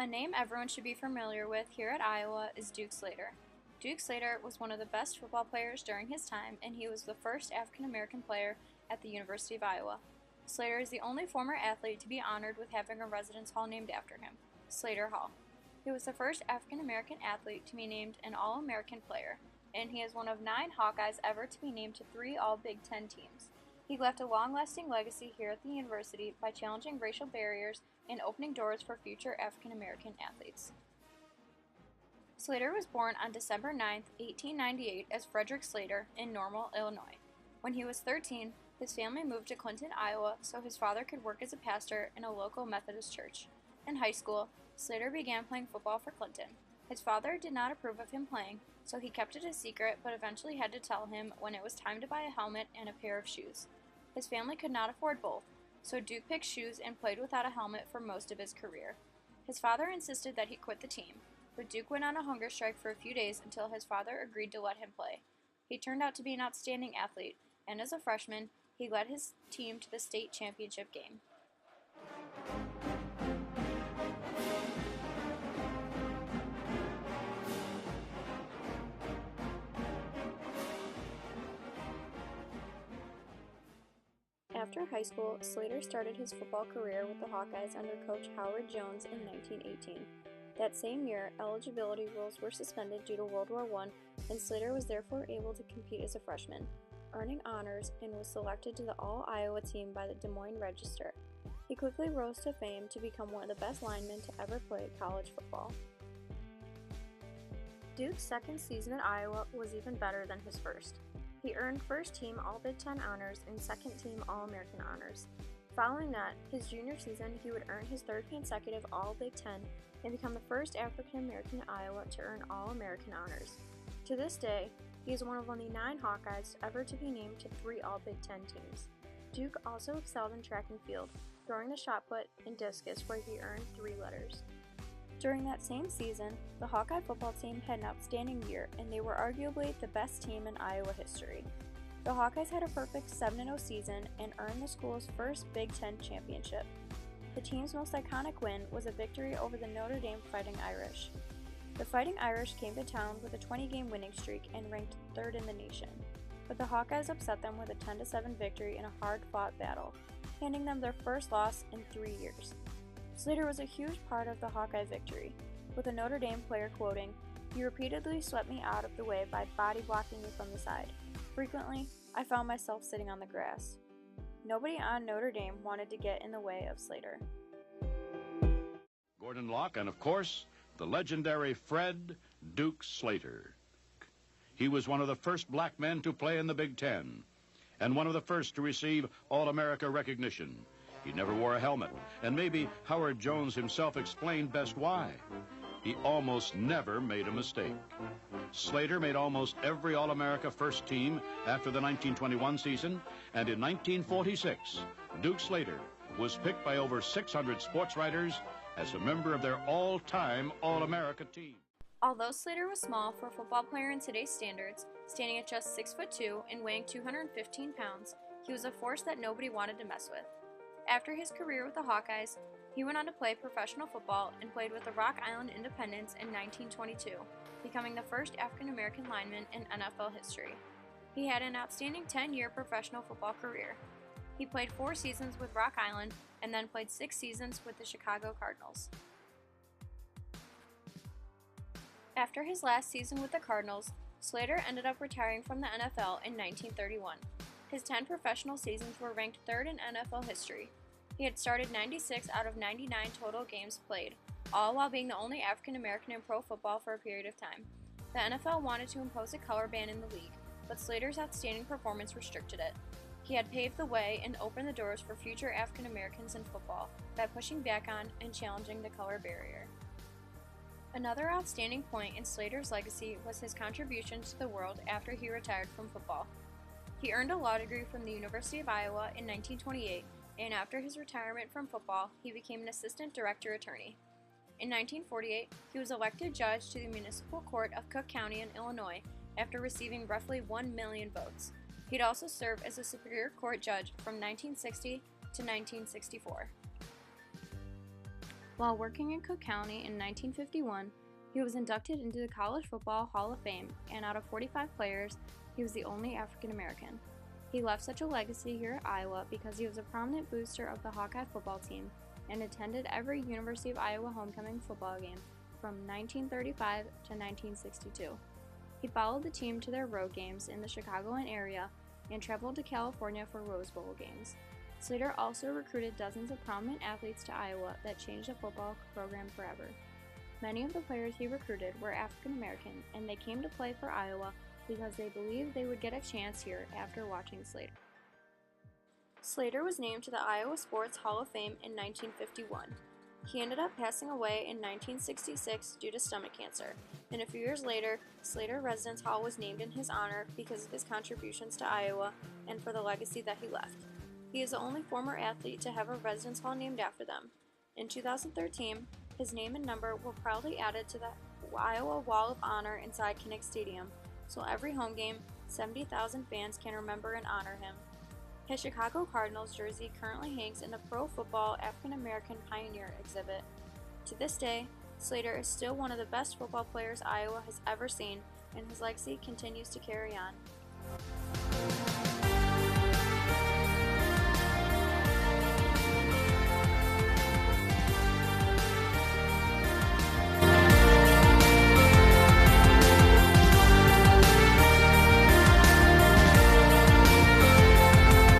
A name everyone should be familiar with here at Iowa is Duke Slater. Duke Slater was one of the best football players during his time, and he was the first African American player at the University of Iowa. Slater is the only former athlete to be honored with having a residence hall named after him, Slater Hall. He was the first African American athlete to be named an All-American player, and he is one of 9 Hawkeyes ever to be named to 3 All-Big Ten teams. He left a long-lasting legacy here at the university by challenging racial barriers and opening doors for future African American athletes. Slater was born on December 9, 1898 as Frederick Slater in Normal, Illinois. When he was 13, his family moved to Clinton, Iowa so his father could work as a pastor in a local Methodist church. In high school, Slater began playing football for Clinton. His father did not approve of him playing, so he kept it a secret but eventually had to tell him when it was time to buy a helmet and a pair of shoes. His family could not afford both, so Duke picked shoes and played without a helmet for most of his career. His father insisted that he quit the team, but Duke went on a hunger strike for a few days until his father agreed to let him play. He turned out to be an outstanding athlete, and as a freshman, he led his team to the state championship game. After high school, Slater started his football career with the Hawkeyes under coach Howard Jones in 1918. That same year, eligibility rules were suspended due to World War I, and Slater was therefore able to compete as a freshman, earning honors and was selected to the All-Iowa team by the Des Moines Register. He quickly rose to fame to become one of the best linemen to ever play college football. Duke's second season at Iowa was even better than his first. He earned first-team All-Big Ten honors and second-team All-American honors. Following that, his junior season, he would earn his third consecutive All-Big Ten and become the first African-American in Iowa to earn All-American honors. To this day, he is one of only 9 Hawkeyes ever to be named to 3 All-Big Ten teams. Duke also excelled in track and field, throwing the shot put and discus where he earned 3 letters. During that same season, the Hawkeye football team had an outstanding year, and they were arguably the best team in Iowa history. The Hawkeyes had a perfect 7-0 season and earned the school's first Big Ten championship. The team's most iconic win was a victory over the Notre Dame Fighting Irish. The Fighting Irish came to town with a 20-game winning streak and ranked 3rd in the nation, but the Hawkeyes upset them with a 10-7 victory in a hard-fought battle, handing them their first loss in 3 years. Slater was a huge part of the Hawkeye victory, with a Notre Dame player quoting, "You repeatedly swept me out of the way by body blocking me from the side. Frequently, I found myself sitting on the grass." Nobody on Notre Dame wanted to get in the way of Slater. Gordon Locke, and of course, the legendary Fred Duke Slater. He was one of the first black men to play in the Big Ten, and one of the first to receive All-America recognition. He never wore a helmet, and maybe Howard Jones himself explained best why. He almost never made a mistake. Slater made almost every All-America first team after the 1921 season, and in 1946, Duke Slater was picked by over 600 sports writers as a member of their all-time All-America team. Although Slater was small for a football player in today's standards, standing at just 6'2" and weighing 215 pounds, he was a force that nobody wanted to mess with. After his career with the Hawkeyes, he went on to play professional football and played with the Rock Island Independents in 1922, becoming the first African-American lineman in NFL history. He had an outstanding 10-year professional football career. He played 4 seasons with Rock Island and then played 6 seasons with the Chicago Cardinals. After his last season with the Cardinals, Slater ended up retiring from the NFL in 1931. His 10 professional seasons were ranked 3rd in NFL history. He had started 96 out of 99 total games played, all while being the only African American in pro football for a period of time. The NFL wanted to impose a color ban in the league, but Slater's outstanding performance restricted it. He had paved the way and opened the doors for future African Americans in football by pushing back on and challenging the color barrier. Another outstanding point in Slater's legacy was his contribution to the world after he retired from football. He earned a law degree from the University of Iowa in 1928, and after his retirement from football, he became an assistant director attorney. In 1948, he was elected judge to the Municipal Court of Cook County in Illinois after receiving roughly 1 million votes. He'd also served as a Superior Court judge from 1960 to 1964. While working in Cook County in 1951, he was inducted into the College Football Hall of Fame, and out of 45 players, he was the only African American. He left such a legacy here at Iowa because he was a prominent booster of the Hawkeye football team and attended every University of Iowa homecoming football game from 1935 to 1962. He followed the team to their road games in the Chicagoland area and traveled to California for Rose Bowl games. Slater also recruited dozens of prominent athletes to Iowa that changed the football program forever. Many of the players he recruited were African American, and they came to play for Iowa because they believed they would get a chance here after watching Slater. Slater was named to the Iowa Sports Hall of Fame in 1951. He ended up passing away in 1966 due to stomach cancer, and a few years later, Slater Residence Hall was named in his honor because of his contributions to Iowa and for the legacy that he left. He is the only former athlete to have a residence hall named after them. In 2013, his name and number were proudly added to the Iowa Wall of Honor inside Kinnick Stadium, so every home game, 70,000 fans can remember and honor him. His Chicago Cardinals jersey currently hangs in the Pro Football African American Pioneer exhibit. To this day, Slater is still one of the best football players Iowa has ever seen, and his legacy continues to carry on.